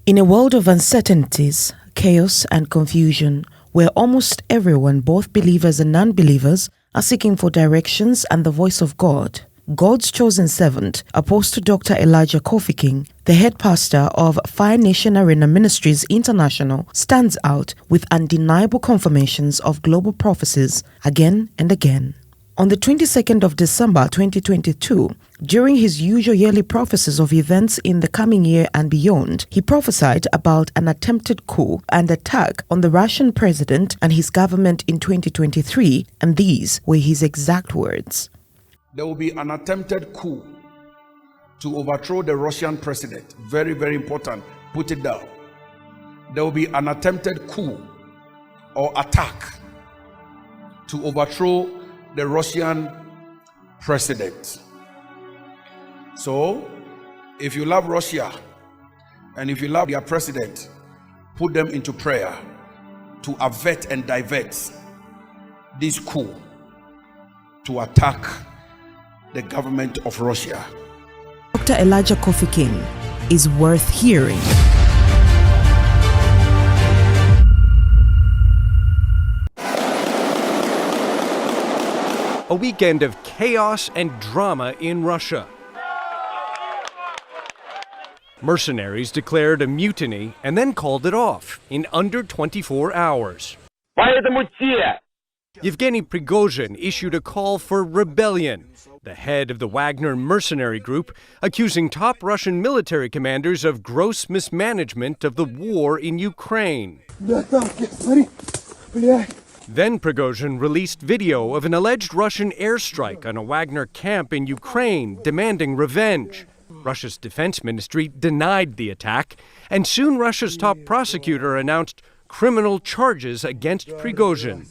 In a world of uncertainties, chaos, and confusion, where almost everyone, both believers and non-believers, are seeking for directions and the voice of God, God's chosen servant, Apostle Dr. Elijah Kofi King, the head pastor of Fire Nation Arena Ministries International, stands out with undeniable confirmations of global prophecies again and again. On the 22nd of December 2022, during his usual yearly prophecies of events in the coming year and beyond, he prophesied about an attempted coup and attack on the Russian president and his government in 2023, and these were his exact words. There will be an attempted coup to overthrow the Russian president. Very, very important. Put it down. There will be an attempted coup or attack to overthrow the Russian president. So, if you love Russia and if you love their president, put them into prayer to avert and divert this coup to attack the government of Russia. Dr. Elijah Kofi King is worth hearing. A weekend of chaos and drama in Russia. Mercenaries declared a mutiny and then called it off in under 24 hours. Yevgeny Prigozhin issued a call for rebellion, the head of the WAGNER mercenary group, accusing top Russian military commanders of gross mismanagement of the war in Ukraine. Then Prigozhin released video of an alleged Russian airstrike on a Wagner camp in Ukraine, demanding revenge. Russia's defense ministry denied the attack, and soon Russia's top prosecutor announced criminal charges against Prigozhin.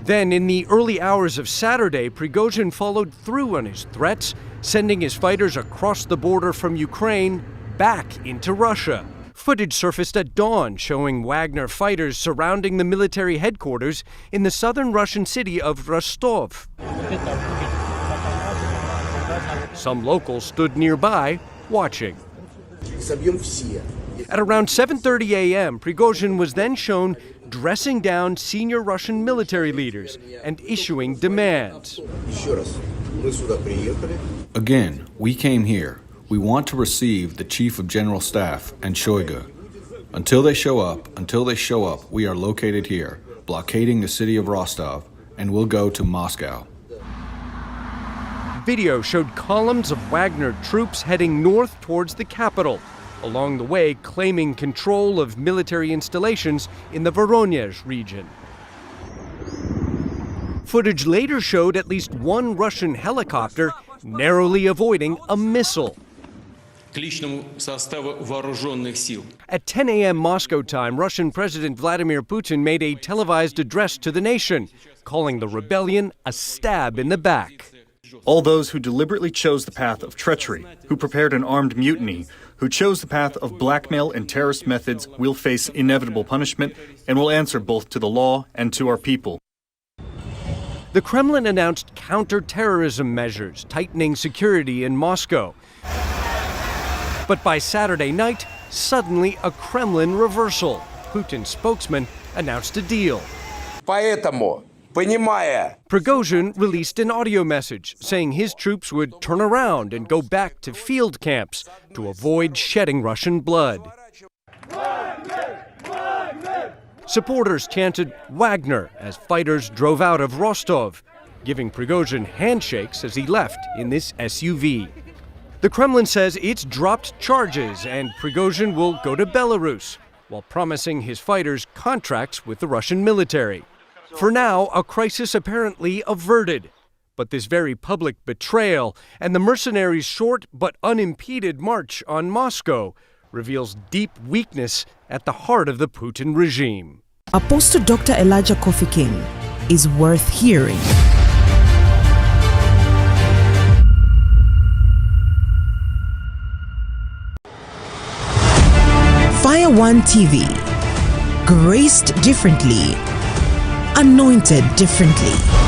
Then, in the early hours of Saturday, Prigozhin followed through on his threats, sending his fighters across the border from Ukraine back into Russia. Footage surfaced at dawn showing Wagner fighters surrounding the military headquarters in the southern Russian city of Rostov. Some locals stood nearby, watching. At around 7:30 a.m., Prigozhin was then shown dressing down senior Russian military leaders and issuing demands. Again, we came here. We want to receive the Chief of General Staff and Shoigu. Until they show up, we are located here, blockading the city of Rostov, and we'll go to Moscow. Video showed columns of Wagner troops heading north towards the capital, along the way claiming control of military installations in the Voronezh region. Footage later showed at least one Russian helicopter narrowly avoiding a missile. At 10 a.m. Moscow time, Russian President Vladimir Putin made a televised address to the nation, calling the rebellion a stab in the back. All those who deliberately chose the path of treachery, who prepared an armed mutiny, who chose the path of blackmail and terrorist methods will face inevitable punishment and will answer both to the law and to our people. The Kremlin announced counter-terrorism measures, tightening security in Moscow. But by Saturday night, suddenly a Kremlin reversal. Putin's spokesman announced a deal. Prigozhin released an audio message saying his troops would turn around and go back to field camps to avoid shedding Russian blood. Supporters chanted Wagner as fighters drove out of Rostov, giving Prigozhin handshakes as he left in this SUV. The Kremlin says it's dropped charges and Prigozhin will go to Belarus, while promising his fighters contracts with the Russian military. For now, a crisis apparently averted. But this very public betrayal and the mercenaries' short but unimpeded march on Moscow reveals deep weakness at the heart of the Putin regime. Apostle Dr. Elijah Kofi King is worth hearing. Fire One TV. Graced differently. Anointed differently.